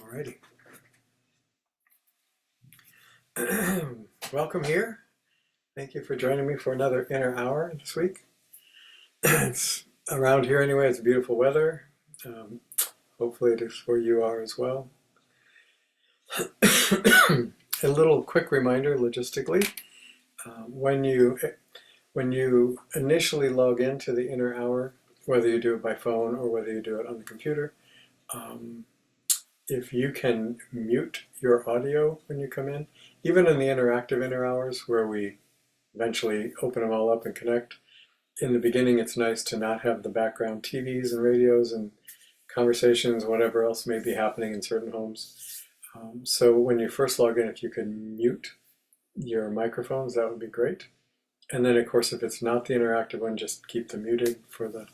Alrighty. Welcome here. Thank you for joining me for another inner hour this week. It's around here anyway, it's beautiful weather. Hopefully it is where you are as well. A little quick reminder logistically, when you initially log into the inner hour, whether you do it by phone or whether you do it on the computer, if you can mute your audio when you come in, even in the interactive inner hours where we eventually open them all up and connect, in the beginning it's nice to not have the background TVs and radios and conversations, whatever else may be happening in certain homes. So when you first log in, if you can mute your microphones, that would be great. And then of course, if it's not the interactive one, just keep them muted for the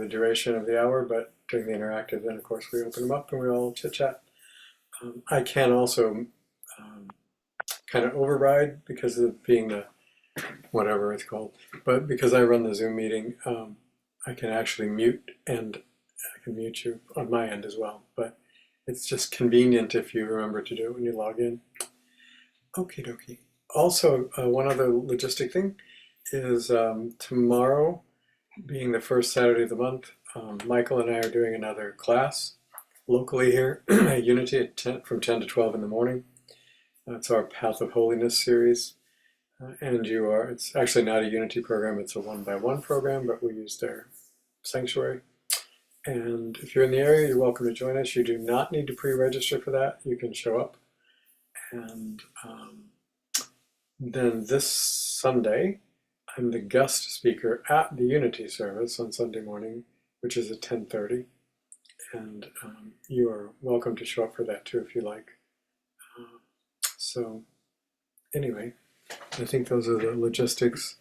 duration of the hour, but during the interactive, then of course we open them up and we all chit chat. I can also kind of override because of being the whatever it's called, but because I run the Zoom meeting, I can actually mute, and I can mute you on my end as well, but it's just convenient if you remember to do it when you log in. Okie dokie. Also, one other logistic thing is tomorrow, being the first Saturday of the month, Michael and I are doing another class locally here at Unity at from 10 to 12 in the morning. It's our Path of Holiness series. And it's actually not a Unity program, it's a one-by-one program, but we use their sanctuary. And if you're in the area, you're welcome to join us. You do not need to pre-register for that. You can show up. And then this Sunday, I'm the guest speaker at the Unity service on Sunday morning, which is at 10:30. And you are welcome to show up for that too if you like. So anyway, I think those are the logistics.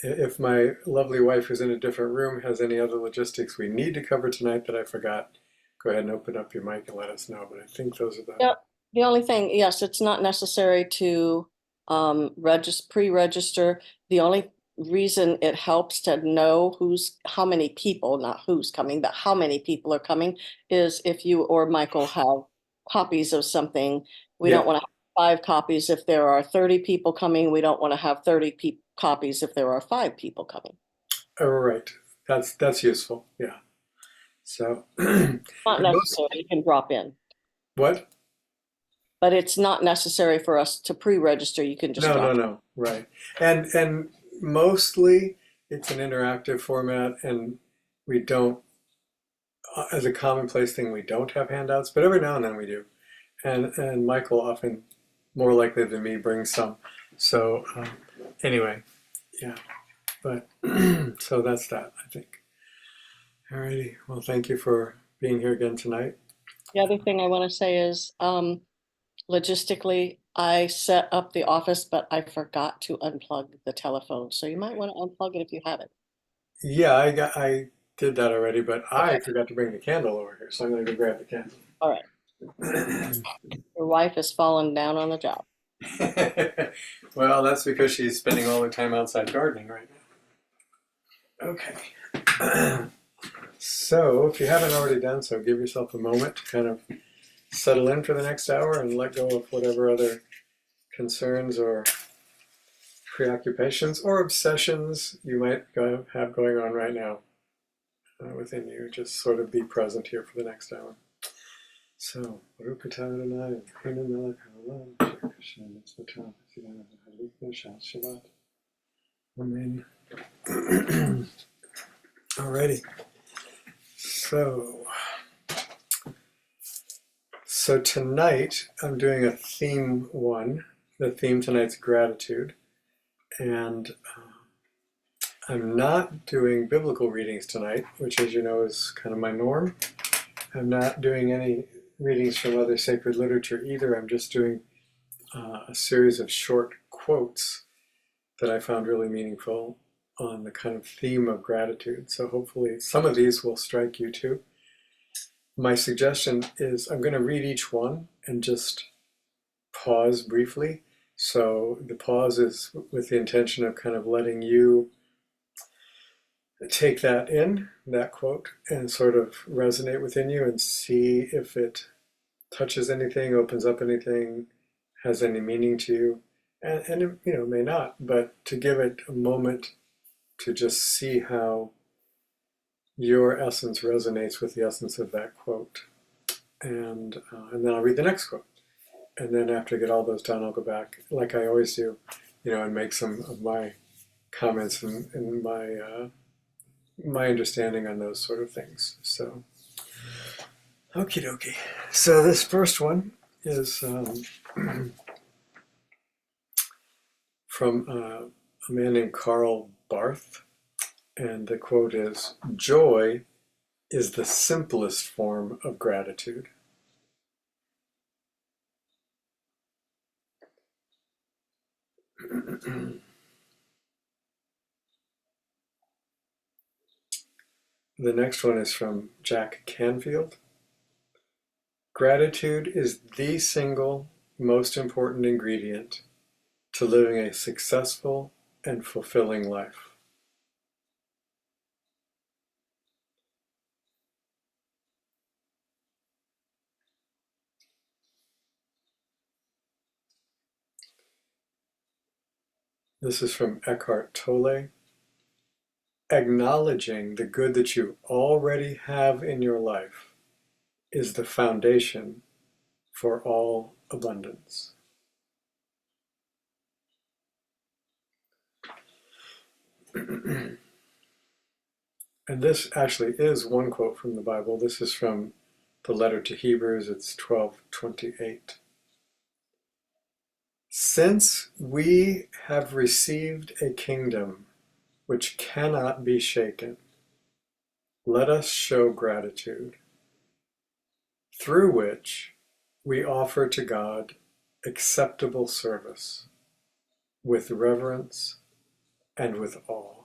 If my lovely wife who's in a different room has any other logistics we need to cover tonight that I forgot, go ahead and open up your mic and let us know. But I think those are the... Yep. The only thing, yes, it's not necessary to pre-register. The only reason it helps to know how many people, not who's coming, but how many people are coming, is if you or Michael have copies of something. We don't want to have 5 copies if there are 30 people coming. We don't want to have 30 copies if there are 5 people coming. Oh, right. That's useful. Yeah. So, Not and most necessary, you can drop in, what? but it's not necessary for us to pre-register, you can just No, no, drop. no. Right. And mostly it's an interactive format, and we don't, as a commonplace thing, we don't have handouts, but every now and then we do. And Michael often, more likely than me, brings some. So anyway, yeah. But so that's that, I think. Alrighty. Well, thank you for being here again tonight. The other thing I want to say is, logistically, I set up the office, but I forgot to unplug the telephone. So you might want to unplug it if you haven't. Yeah, I did that already, but I Okay, forgot to bring the candle over here, so I'm gonna go grab the candle. all right. Your wife has fallen down on the job. Well, that's because she's spending all her time outside gardening right now. Okay. So, if you haven't already done so, give yourself a moment to kind of settle in for the next hour and let go of whatever other concerns or preoccupations or obsessions you might have going on right now within you. Just sort of be present here for the next hour. So, Baruch atah Adonai, Eloheinu melech haolam, asher kashem mitzvotav v'tzivanu v'halik b'shal Shabbat. Amen. Alrighty. So tonight I'm doing a theme one. The theme tonight's gratitude, and I'm not doing biblical readings tonight, which, as you know, is kind of my norm. I'm not doing any readings from other sacred literature either. I'm just doing a series of short quotes that I found really meaningful on the kind of theme of gratitude. So hopefully some of these will strike you too. My suggestion is I'm going to read each one and just pause briefly. So the pause is with the intention of kind of letting you take that in, that quote, and sort of resonate within you and see if it touches anything, opens up anything, has any meaning to you. And it, may not, but to give it a moment to just see how your essence resonates with the essence of that quote. And then I'll read the next quote. And then after I get all those done, I'll go back, like I always do, and make some of my comments and my understanding on those sort of things. So, okie dokie. So this first one is from a man named Karl Barth. And the quote is, "Joy is the simplest form of gratitude." The next one is from Jack Canfield. "Gratitude is the single most important ingredient to living a successful and fulfilling life." This is from Eckhart Tolle. "Acknowledging the good that you already have in your life is the foundation for all abundance." And this actually is one quote from the Bible. This is from the letter to Hebrews. It's 12:28. "Since we have received a kingdom which cannot be shaken, let us show gratitude, through which we offer to God acceptable service, with reverence and with awe."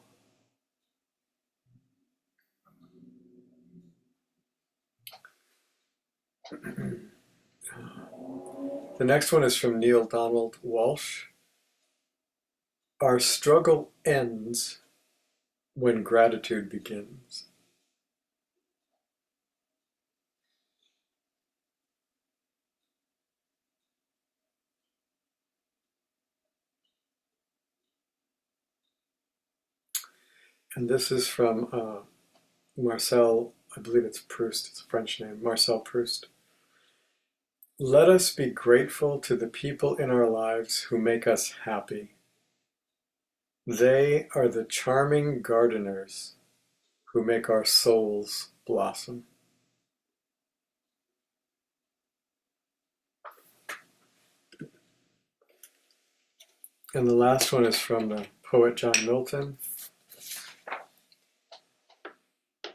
The next one is from Neil Donald Walsh. "Our struggle ends when gratitude begins." And this is from Marcel, I believe it's Proust, it's a French name, Marcel Proust. Let us be grateful to the people in our lives who make us happy. They are the charming gardeners who make our souls blossom. And the last one is from the poet John Milton.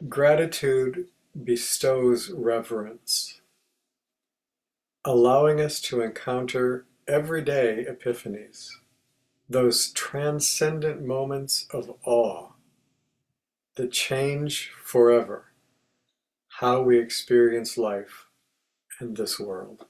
Gratitude bestows reverence, allowing us to encounter everyday epiphanies, those transcendent moments of awe that change forever how we experience life and this world.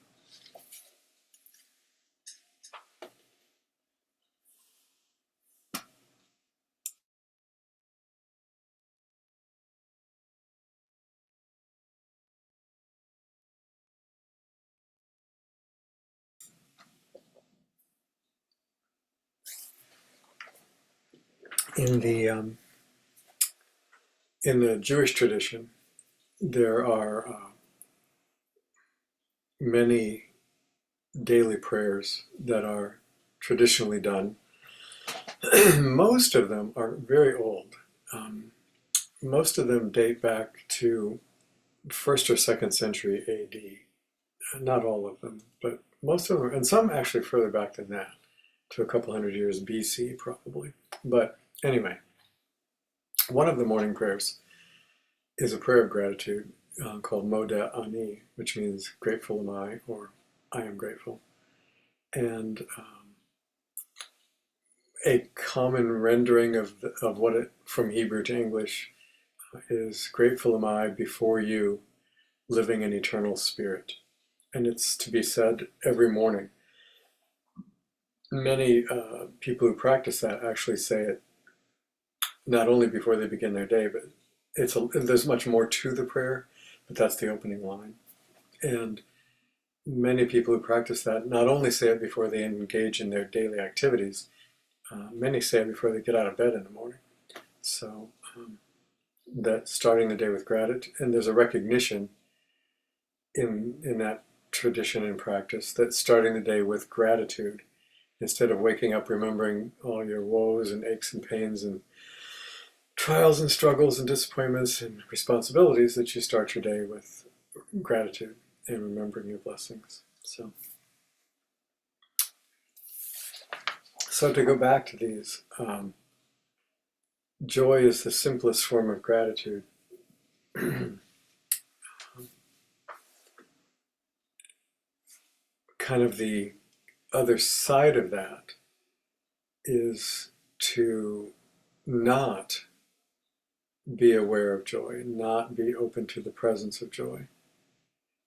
In the Jewish tradition, there are many daily prayers that are traditionally done. Most of them are very old. Most of them date back to 1st or 2nd century AD. Not all of them, but most of them, and some actually further back than that, to a couple hundred years BC probably. But anyway, one of the morning prayers is a prayer of gratitude called Modeh Ani, which means grateful am I, or I am grateful. And a common rendering of what it, from Hebrew to English, is grateful am I before you, living in eternal spirit. And it's to be said every morning. Many people who practice that actually say it not only before they begin their day, but there's much more to the prayer, but that's the opening line. And many people who practice that not only say it before they engage in their daily activities, many say it before they get out of bed in the morning. So that starting the day with gratitude, and there's a recognition in that tradition and practice that starting the day with gratitude, instead of waking up remembering all your woes and aches and pains and trials and struggles and disappointments and responsibilities, that you start your day with gratitude and remembering your blessings. So to go back to these, joy is the simplest form of gratitude. Kind of the other side of that is to not be aware of joy, not be open to the presence of joy.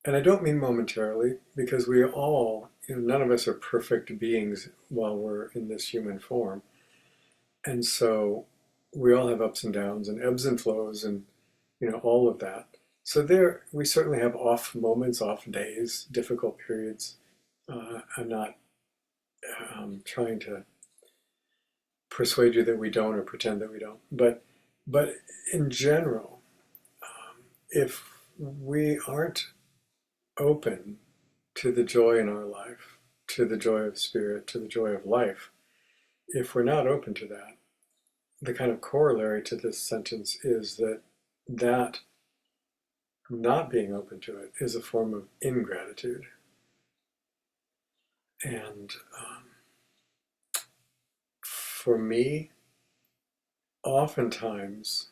And I don't mean momentarily, because we all, none of us are perfect beings while we're in this human form. And so we all have ups and downs and ebbs and flows and, all of that. So we certainly have off moments, off days, difficult periods. I'm not trying to persuade you that we don't or pretend that we don't. But in general, if we aren't open to the joy in our life, to the joy of spirit, to the joy of life, if we're not open to that, the kind of corollary to this sentence is that not being open to it is a form of ingratitude. And for me, oftentimes,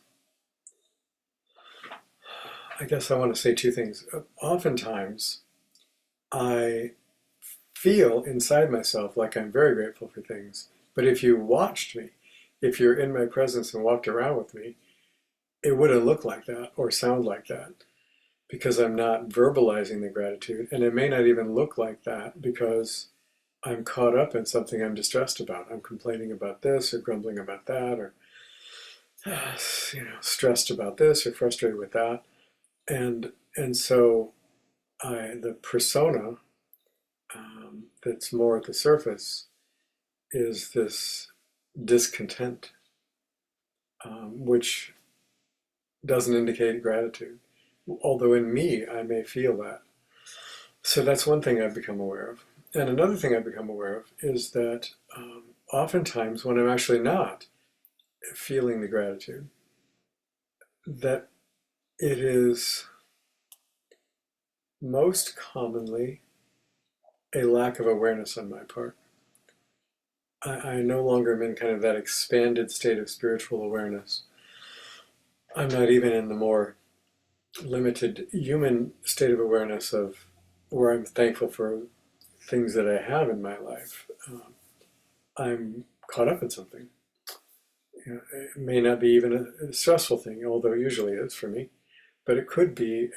I guess I want to say two things. Oftentimes, I feel inside myself like I'm very grateful for things. But if you watched me, if you're in my presence and walked around with me, it wouldn't look like that or sound like that, because I'm not verbalizing the gratitude. And it may not even look like that because I'm caught up in something I'm distressed about. I'm complaining about this or grumbling about that, or stressed about this or frustrated with that. And so the persona that's more at the surface is this discontent. which doesn't indicate gratitude. Although in me, I may feel that. So that's one thing I've become aware of. And another thing I've become aware of is that oftentimes when I'm actually not feeling the gratitude, that it is most commonly a lack of awareness on my part. I no longer am in kind of that expanded state of spiritual awareness. I'm not even in the more limited human state of awareness of where I'm thankful for things that I have in my life. I'm caught up in something. You know, it may not be even a stressful thing, although it usually is for me, but it could be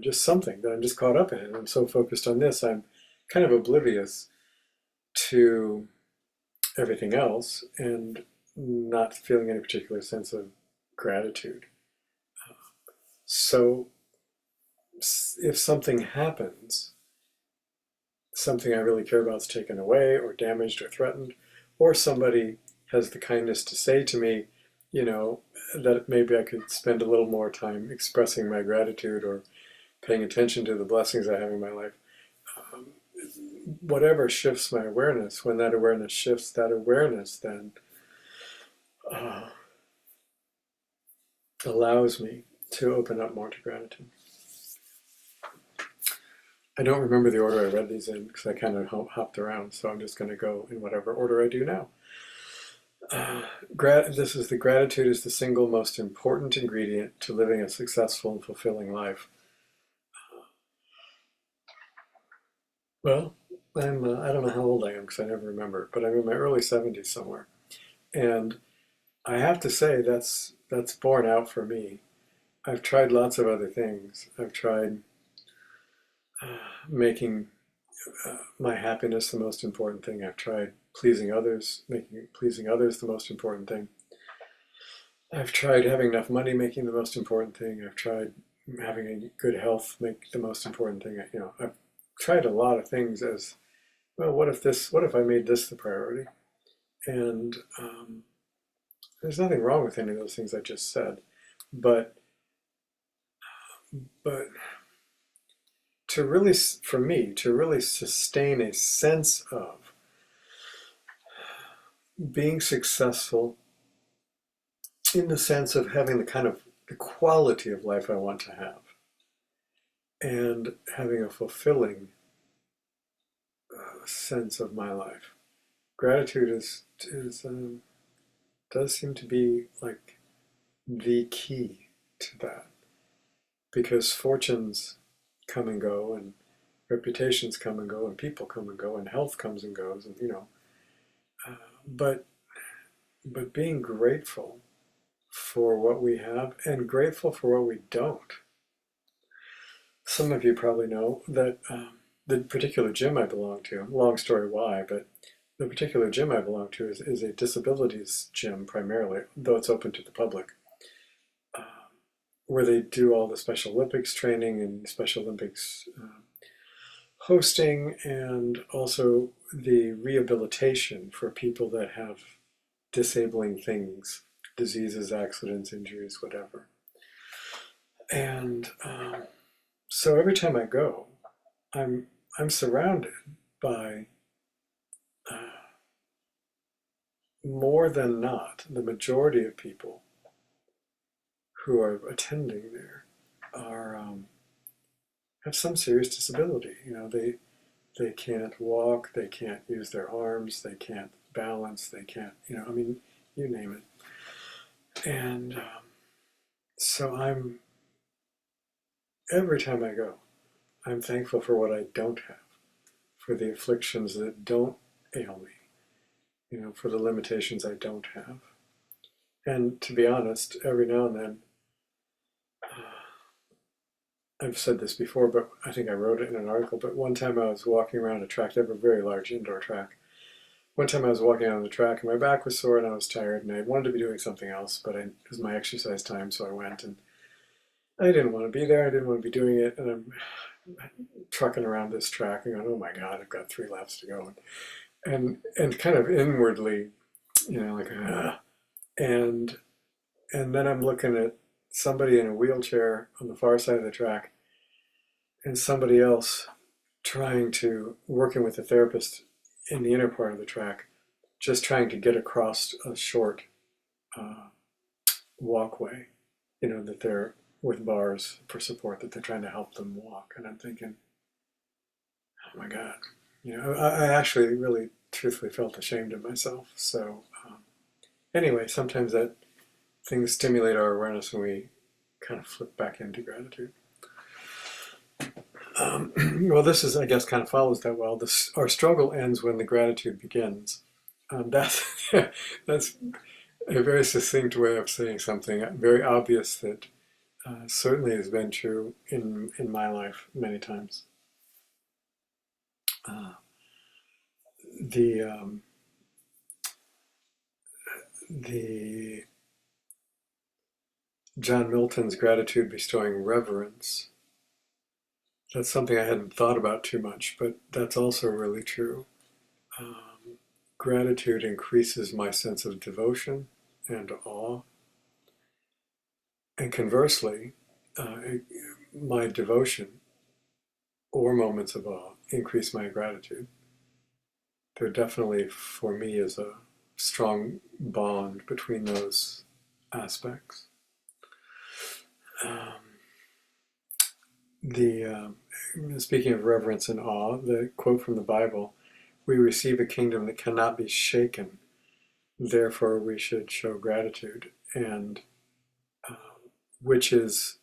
just something that I'm just caught up in. And I'm so focused on this, I'm kind of oblivious to everything else and not feeling any particular sense of gratitude. So if something happens, something I really care about is taken away or damaged or threatened, or somebody has the kindness to say to me, you know, that maybe I could spend a little more time expressing my gratitude or paying attention to the blessings I have in my life. Um, Whatever shifts my awareness, when that awareness shifts, that awareness then uh, allows me to open up more to gratitude. I don't remember the order I read these in because I kind of hopped around, so I'm just going to go in whatever order I do now. This is the gratitude is the single most important ingredient to living a successful and fulfilling life. Well, I don't know how old I am because I never remember, but I'm in my early 70s somewhere. And I have to say that's borne out for me. I've tried lots of other things. I've tried making my happiness the most important thing. I've tried pleasing others, making pleasing others the most important thing. I've tried having enough money, making the most important thing. I've tried having a good health, make the most important thing. You know, I've tried a lot of things as well. What if I made this the priority? And there's nothing wrong with any of those things I just said, but but to really, for me, to really sustain a sense of being successful in the sense of having the kind of the quality of life I want to have and having a fulfilling sense of my life. Gratitude is does seem to be like the key to that because fortunes come and go and reputations come and go and people come and go and health comes and goes and you know but being grateful for what we have and grateful for what we don't. Some of you probably know that the particular gym I belong to, long story why, but the particular gym I belong to is a disabilities gym primarily, though it's open to the public, uh, where they do all the Special Olympics training and Special Olympics hosting and also the rehabilitation for people that have disabling things, diseases, accidents, injuries, whatever. And so every time I go, I'm I'm surrounded by more than not the majority of people who are attending there are have some serious disability. You know, they can't walk, they can't use their arms, they can't balance, they can't. You know, I mean, you name it. And so I'm every time I go, I'm thankful for what I don't have, for the afflictions that don't ail me, you know, for the limitations I don't have. And to be honest, every now and then, I've said this before, but I think I wrote it in an article. But one time I was walking around a track, they have a very large indoor track. One time I was walking on the track and my back was sore and I was tired and I wanted to be doing something else, but it was my exercise time, so I went and I didn't want to be there. I didn't want to be doing it. And I'm trucking around this track and going, oh my God, I've got 3 laps to go. And kind of inwardly, you know, like, ah. And And then I'm looking at somebody in a wheelchair on the far side of the track and somebody else working with a therapist in the inner part of the track, just trying to get across a short uh, walkway, that they're with bars for support, that they're trying to help them walk. And I'm thinking, oh my God, I actually really truthfully felt ashamed of myself. So anyway, sometimes that things stimulate our awareness and we kind of flip back into gratitude. Well, this is, I guess, kind of follows that well. Our struggle ends when the gratitude begins. That's that's a very succinct way of saying something very obvious that certainly has been true in my life many times. Uh, the the John Milton's gratitude bestowing reverence. That's something I hadn't thought about too much, but that's also really true. Gratitude increases my sense of devotion and awe. And conversely, my devotion or moments of awe increase my gratitude. There definitely, for me, is a strong bond between those aspects. Um, Speaking of reverence and awe, the quote from the Bible, we receive a kingdom that cannot be shaken, therefore we should show gratitude, and which is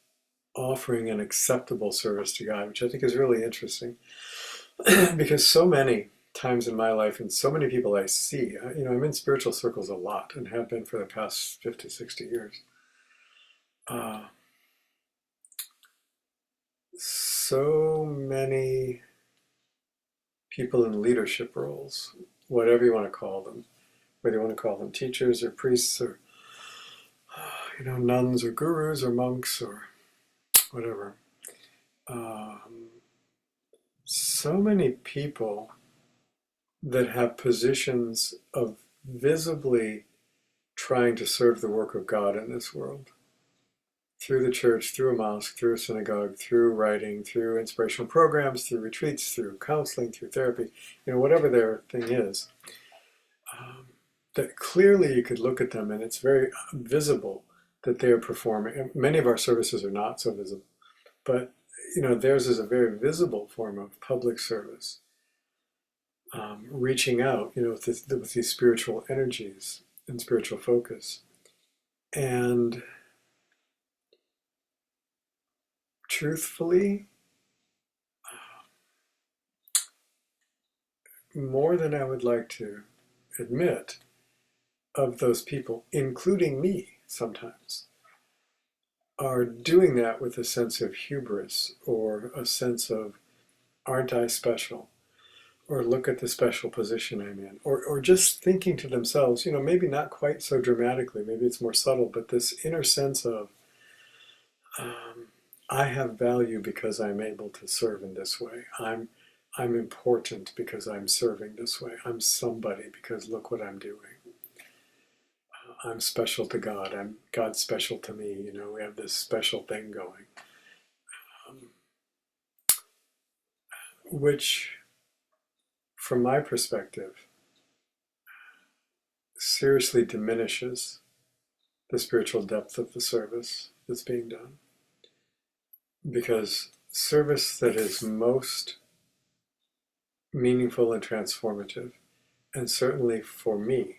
offering an acceptable service to God, which I think is really interesting. Because so many times in my life and so many people I see, I'm in spiritual circles a lot and have been for the past 50, 60 years. So many people in leadership roles, whatever you want to call them, whether you want to call them teachers or priests or nuns or gurus or monks or whatever. So many people that have positions of visibly trying to serve the work of God in this world. Through the church, through a mosque, through a synagogue, through writing, through inspirational programs, through retreats, through counseling, through therapy, whatever their thing is. That clearly you could look at them and it's very visible that they are performing. Many of our services are not so visible, but theirs is a very visible form of public service. Reaching out, with these spiritual energies and spiritual focus. And truthfully, more than I would like to admit, of those people, including me sometimes, are doing that with a sense of hubris or a sense of, aren't I special? Or look at the special position I'm in. Or just thinking to themselves, maybe not quite so dramatically, maybe it's more subtle, but this inner sense of, I have value because I'm able to serve in this way. I'm important because I'm serving this way. I'm somebody because look what I'm doing. I'm special to God. God's special to me. We have this special thing going. Which, from my perspective, seriously diminishes the spiritual depth of the service that's being done. Because service that is most meaningful and transformative, and certainly for me,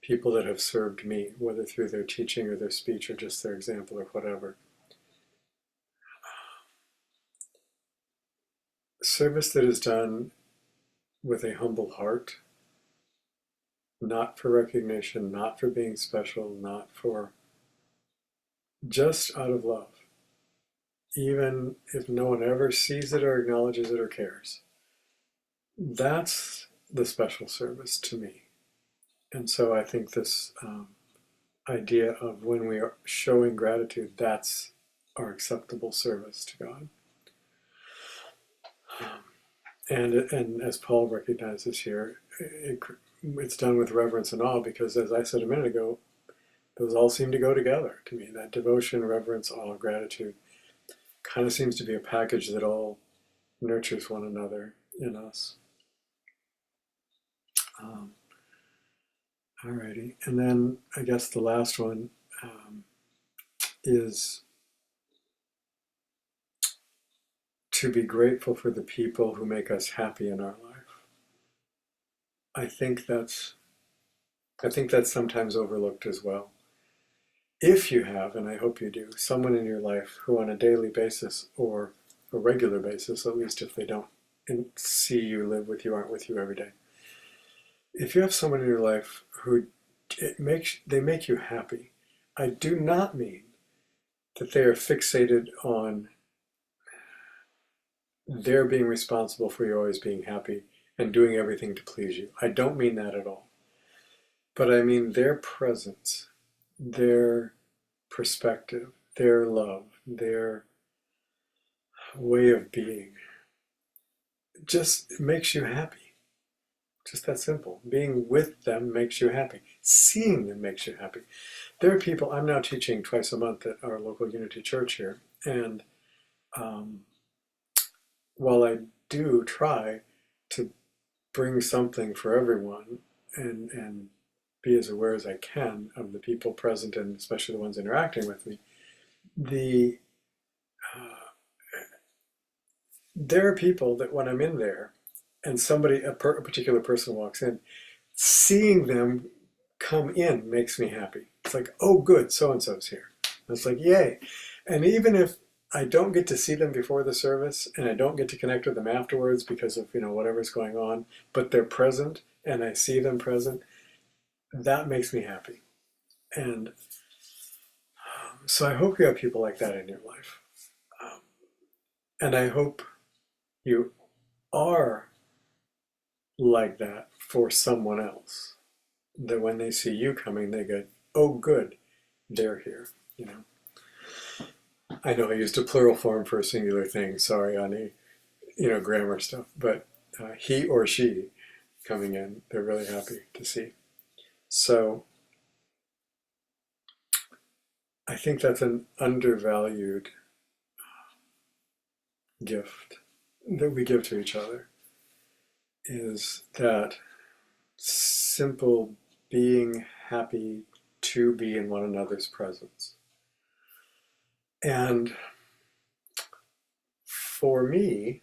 people that have served me, whether through their teaching or their speech or just their example or whatever, service that is done with a humble heart, not for recognition, not for being special, not for, just out of love, even if no one ever sees it or acknowledges it or cares. That's the special service to me. And so I think this idea of when we are showing gratitude, that's our acceptable service to God. And as Paul recognizes here, it's done with reverence and awe because, as I said a minute ago, those all seem to go together to me. That devotion, reverence, awe, gratitude kind of seems to be a package that all nurtures one another in us. Um, Alrighty, and then I guess the last one is to be grateful for the people who make us happy in our life. I think that's sometimes overlooked as well. If you have, and I hope you do, someone in your life who on a daily basis or a regular basis, at least if they don't see you, live with you, aren't with you every day. If you have someone in your life who they make you happy, I do not mean that they are fixated on their being responsible for you always being happy and doing everything to please you. I don't mean that at all. But I mean their presence, their perspective, their love, their way of being just makes you happy. Just that simple. Being with them makes you happy. Seeing them makes you happy. There are people, I'm now teaching twice a month at our local Unity Church here, and while I do try to bring something for everyone and be as aware as I can of the people present and especially the ones interacting with me, there are people that when I'm in there and a particular person walks in, seeing them come in makes me happy. It's like, oh, good, so-and-so's here. And it's like, yay. And even if I don't get to see them before the service and I don't get to connect with them afterwards because of, whatever's going on, but they're present and I see them present, that makes me happy. And so I hope you have people like that in your life. And I hope you are like that for someone else. That when they see you coming, they go, oh, good, they're here, I know I used a plural form for a singular thing. Sorry on the, grammar stuff. But he or she coming in, they're really happy to see. So I think that's an undervalued gift that we give to each other, is that simple being happy to be in one another's presence. And for me,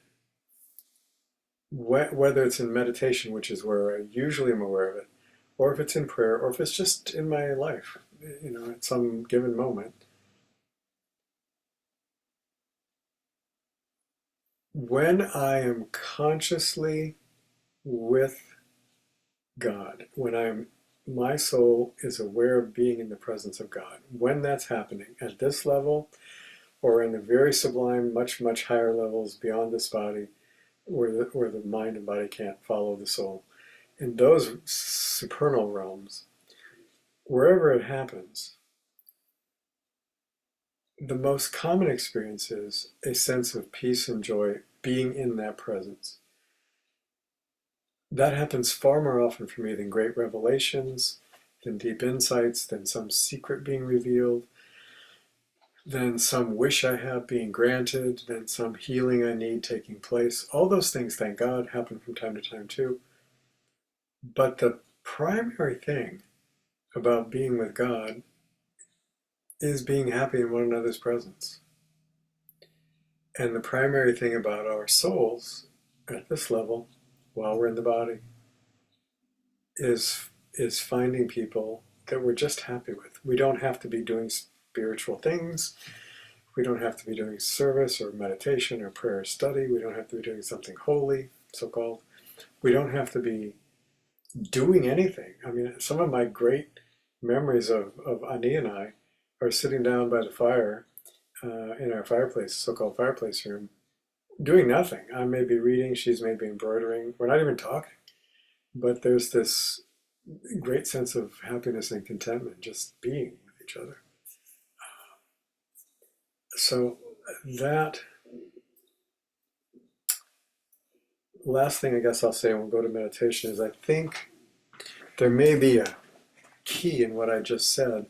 whether it's in meditation, which is where I usually am aware of it, or if it's in prayer, or if it's just in my life, at some given moment, when I am consciously with God, when my soul is aware of being in the presence of God, when that's happening at this level, or in the very sublime, much, much higher levels beyond this body, where the mind and body can't follow the soul, in those supernal realms, wherever it happens, the most common experience is a sense of peace and joy being in that presence. That happens far more often for me than great revelations, than deep insights, than some secret being revealed, than some wish I have being granted, than some healing I need taking place. All those things, thank God, happen from time to time too. But the primary thing about being with God is being happy in one another's presence. And the primary thing about our souls at this level, while we're in the body, is finding people that we're just happy with. We don't have to be doing spiritual things. We don't have to be doing service or meditation or prayer or study. We don't have to be doing something holy, so-called. We don't have to be doing anything. I mean, some of my great memories of Ani and I are sitting down by the fire in our fireplace, so-called fireplace room, doing nothing. I may be reading, she's maybe embroidering. We're not even talking. But there's this great sense of happiness and contentment just being with each other. So that last thing I guess I'll say, and we'll go to meditation, is I think there may be a key in what I just said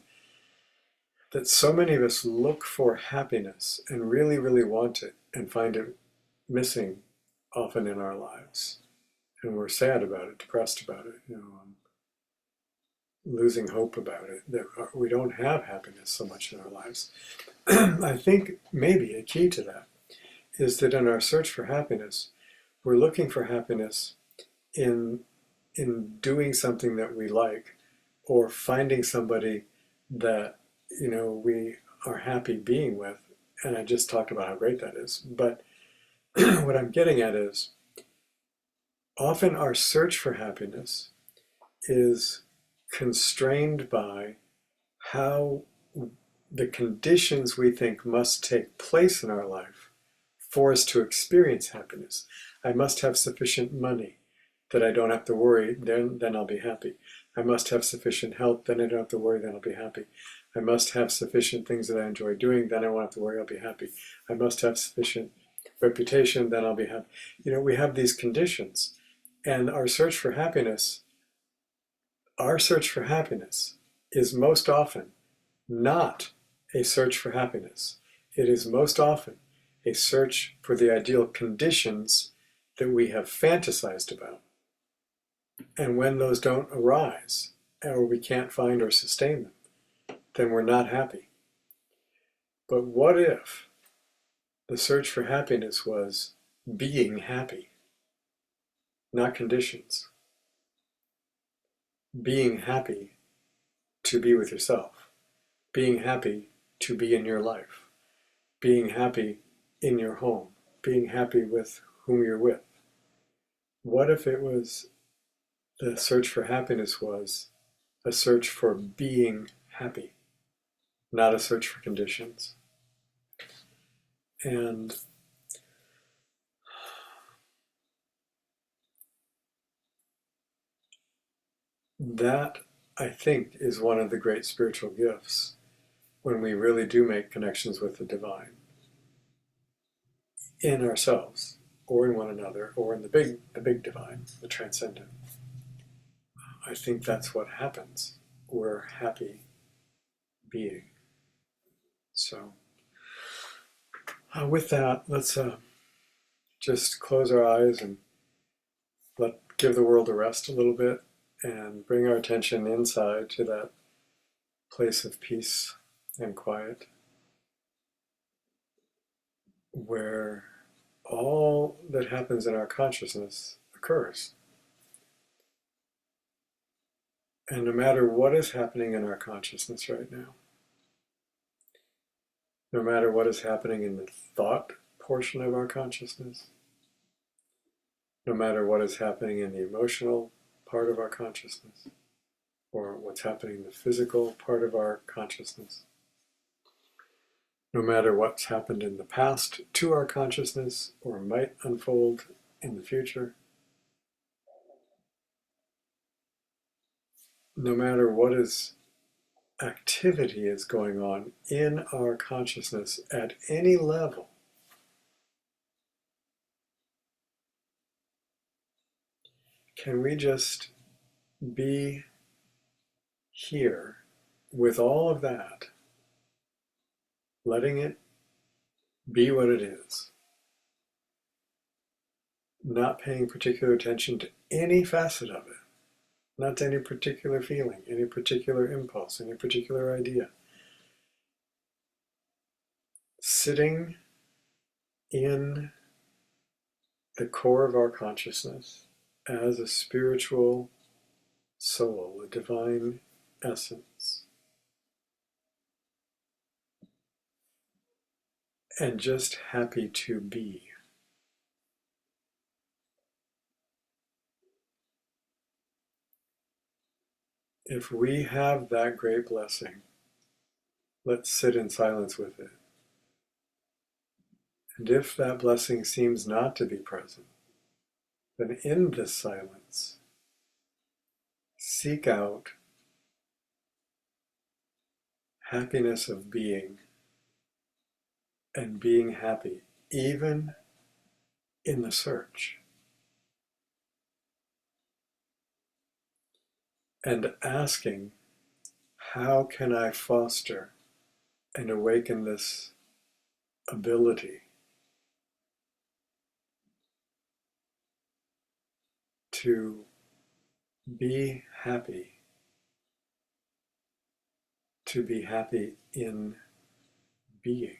that so many of us look for happiness and really, really want it and find it missing often in our lives. And we're sad about it, depressed about it, losing hope about it, that we don't have happiness so much in our lives. I think maybe a key to that is that in our search for happiness, we're looking for happiness in doing something that we like, or finding somebody that we are happy being with. And I just talked about how great that is. But what I'm getting at is often our search for happiness is constrained by how the conditions we think must take place in our life for us to experience happiness. I must have sufficient money that I don't have to worry, then I'll be happy. I must have sufficient health, then I don't have to worry, then I'll be happy. I must have sufficient things that I enjoy doing, then I won't have to worry, I'll be happy. I must have sufficient reputation, then I'll be happy. We have these conditions, and our search for happiness is most often not a search for happiness. It is most often a search for the ideal conditions that we have fantasized about. And when those don't arise, or we can't find or sustain them, then we're not happy. But what if the search for happiness was being happy, not conditions? Being happy to be with yourself, being happy to be in your life, being happy in your home, being happy with whom you're with. What if it was the search for happiness was a search for being happy, not a search for conditions? And that, I think, is one of the great spiritual gifts when we really do make connections with the divine in ourselves, or in one another, or in the big divine, the transcendent. I think that's what happens. We're happy being. So with that, let's just close our eyes and give the world a rest a little bit, and bring our attention inside to that place of peace and quiet, where all that happens in our consciousness occurs. And no matter what is happening in our consciousness right now, no matter what is happening in the thought portion of our consciousness, no matter what is happening in the emotional part of our consciousness, or what's happening in the physical part of our consciousness, no matter what's happened in the past to our consciousness or might unfold in the future, no matter what activity is going on in our consciousness at any level, can we just be here with all of that, letting it be what it is, not paying particular attention to any facet of it, not to any particular feeling, any particular impulse, any particular idea. Sitting in the core of our consciousness as a spiritual soul, a divine essence, and just happy to be. If we have that great blessing, let's sit in silence with it. And if that blessing seems not to be present, then in this silence, seek out happiness of being, and being happy, even in the search. And asking, how can I foster and awaken this ability to be happy, to be happy in being.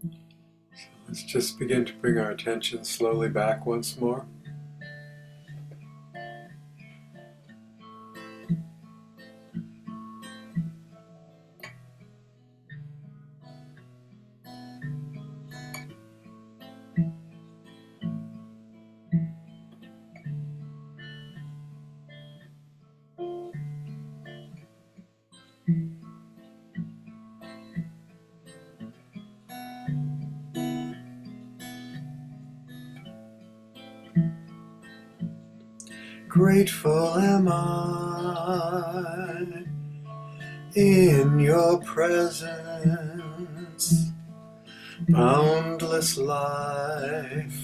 So let's just begin to bring our attention slowly back once more. Grateful am I in your presence, boundless life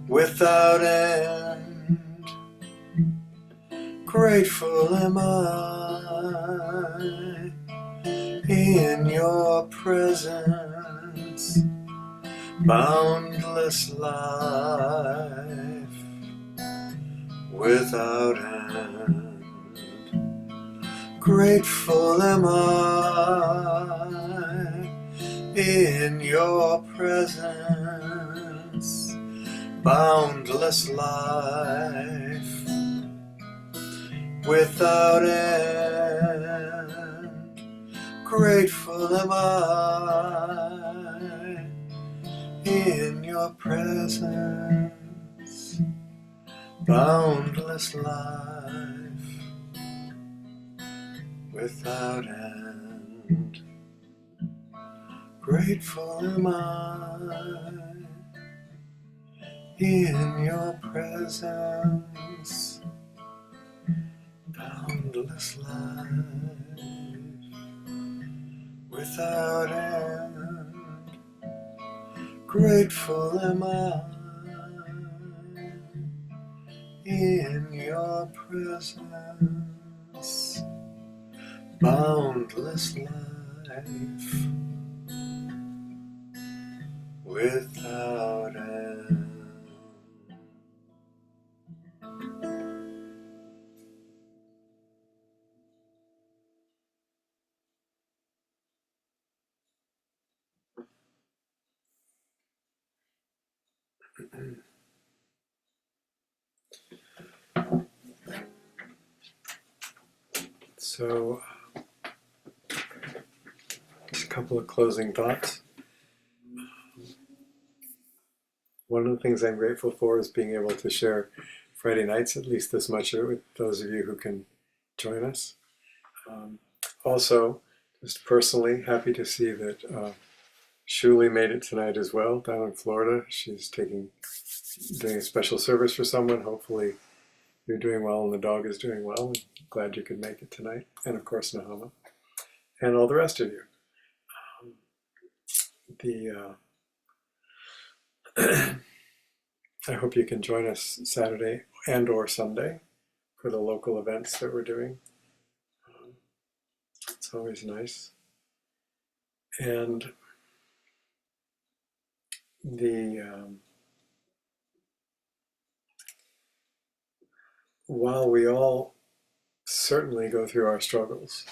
without end. Grateful am I in your presence, boundless life without end. Grateful am I in your presence, boundless life without end. Grateful am I in your presence, boundless life without end. Grateful am I in your presence, boundless life without end. Grateful am I in your presence, boundless life without end. So, just a couple of closing thoughts. One of the things I'm grateful for is being able to share Friday nights, at least this much, with those of you who can join us. Um, Also, just personally, happy to see that Shuli made it tonight as well down in Florida. She's doing a special service for someone. Hopefully, you're doing well and the dog is doing well. Glad you could make it tonight. And of course, Nahama. And all the rest of you. Um, the I hope you can join us Saturday and or Sunday for the local events that we're doing. It's always nice. And while we all certainly go through our struggles,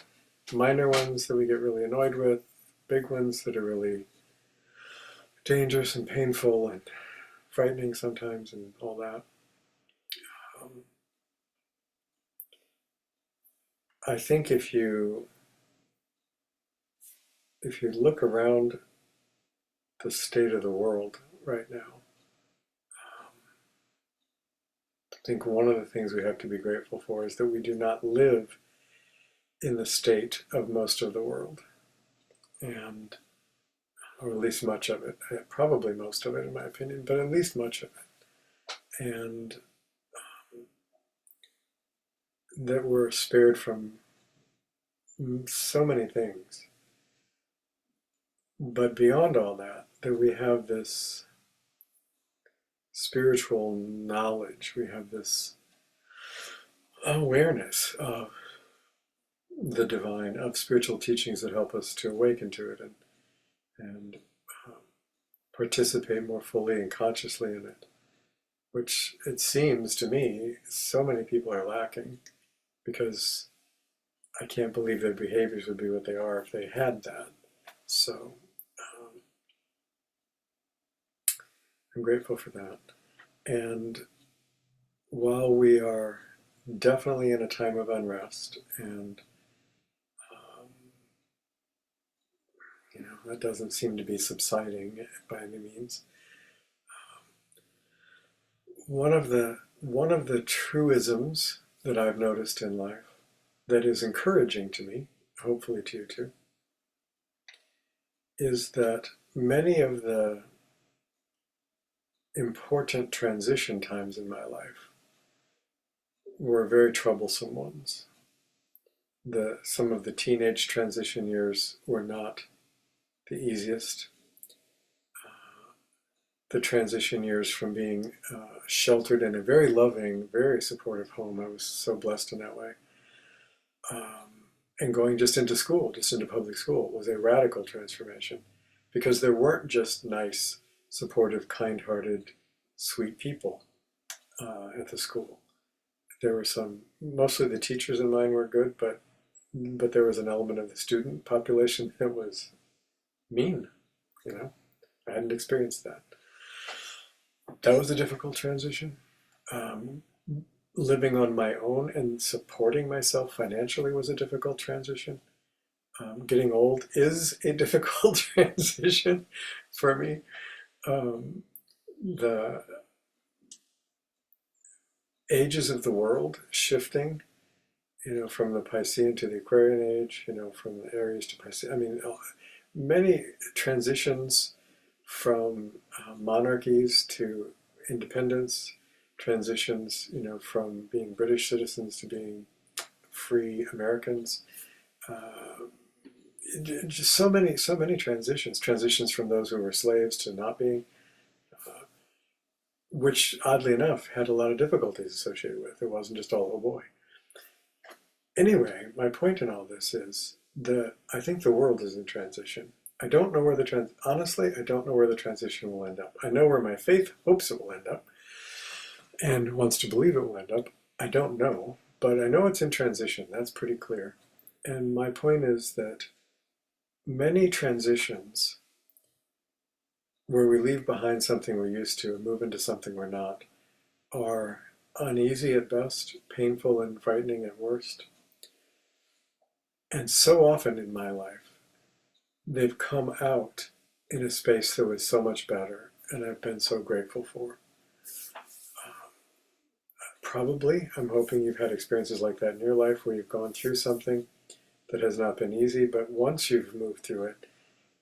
minor ones that we get really annoyed with, big ones that are really dangerous and painful and frightening sometimes and all that. I think if you look around the state of the world right now, I think one of the things we have to be grateful for is that we do not live in the state of most of the world, and or at least much of it, probably most of it in my opinion, but at least much of it, and that we're spared from so many things. But beyond all that, that we have this spiritual knowledge, we have this awareness of the divine, of spiritual teachings that help us to awaken to it and participate more fully and consciously in it, which it seems to me so many people are lacking, because I can't believe their behaviors would be what they are if they had that. So I'm grateful for that. And while we are definitely in a time of unrest, and um, that doesn't seem to be subsiding by any means, one of the truisms that I've noticed in life that is encouraging to me, hopefully to you too, is that many of the important transition times in my life were very troublesome ones. Some of the teenage transition years were not the easiest. The transition years from being sheltered in a very loving, very supportive home, I was so blessed in that way, and going just into school, just into public school, was a radical transformation because there weren't just nice, supportive, kind-hearted, sweet people at the school. There were mostly the teachers in mine were good, but there was an element of the student population that was mean. I hadn't experienced that. That was a difficult transition. Um, Living on my own and supporting myself financially was a difficult transition. Getting old is a difficult transition for me. Um, the ages of the world shifting, from the Piscean to the Aquarian age, from the Aries to Piscean. I mean, many transitions from monarchies to independence, transitions, from being British citizens to being free Americans. Uh, just so many transitions from those who were slaves to not being, which oddly enough had a lot of difficulties associated with. It wasn't just all, oh boy. Anyway, my point in all this is that I think the world is in transition. I don't know where honestly, I don't know where the transition will end up. I know where my faith hopes it will end up and wants to believe it will end up. I don't know, but I know it's in transition. That's pretty clear. And my point is that many transitions where we leave behind something we're used to and move into something we're not are uneasy at best, painful and frightening at worst. And so often in my life, they've come out in a space that was so much better, and I've been so grateful for. Probably, I'm hoping you've had experiences like that in your life where you've gone through something that has not been easy, but once you've moved through it,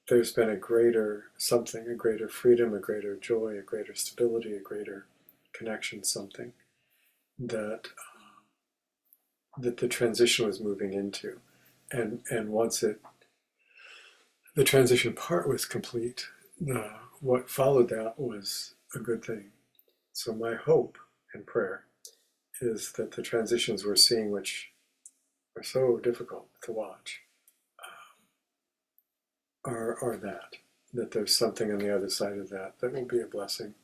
there's been a greater something, a greater freedom, a greater joy, a greater stability, a greater connection, something that that the transition was moving into. And once the transition part was complete, what followed that was a good thing. So my hope and prayer is that the transitions we're seeing, which are so difficult to watch, are that there's something on the other side of that that will be a blessing.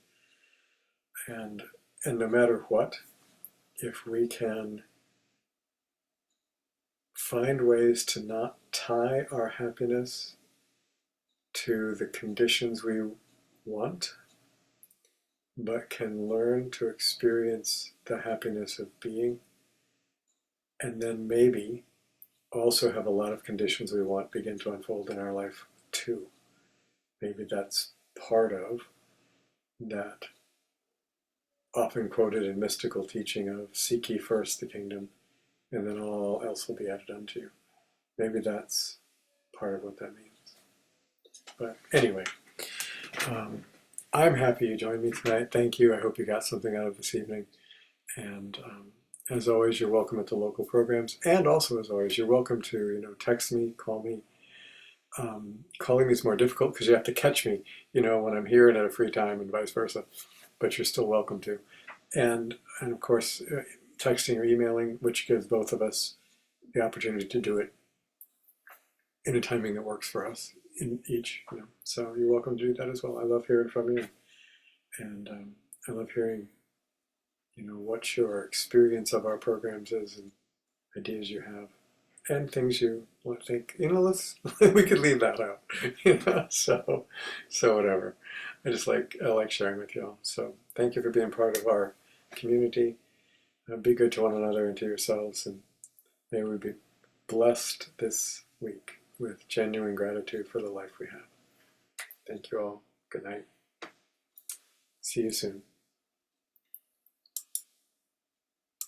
And no matter what, if we can find ways to not tie our happiness to the conditions we want, but can learn to experience the happiness of being, and then maybe also have a lot of conditions we want begin to unfold in our life too. Maybe that's part of that often quoted in mystical teaching of seek ye first the kingdom, and then all else will be added unto you. Maybe that's part of what that means. But anyway, I'm happy you joined me tonight. Thank you. I hope you got something out of this evening. And as always, you're welcome at the local programs. And also, as always, you're welcome to text me, call me. Calling me is more difficult because you have to catch me, when I'm here and at a free time, and vice versa. But you're still welcome to. And of course, texting or emailing, which gives both of us the opportunity to do it in a timing that works for us in each. So you're welcome to do that as well. I love hearing from you, and I love hearing, what your experience of our programs is, and ideas you have, and things you want to think. Let's we could leave that out. So whatever. I like sharing with you all. So thank you for being part of our community. Be good to one another and to yourselves, and may we be blessed this week with genuine gratitude for the life we have. Thank you all. Good night. See you soon.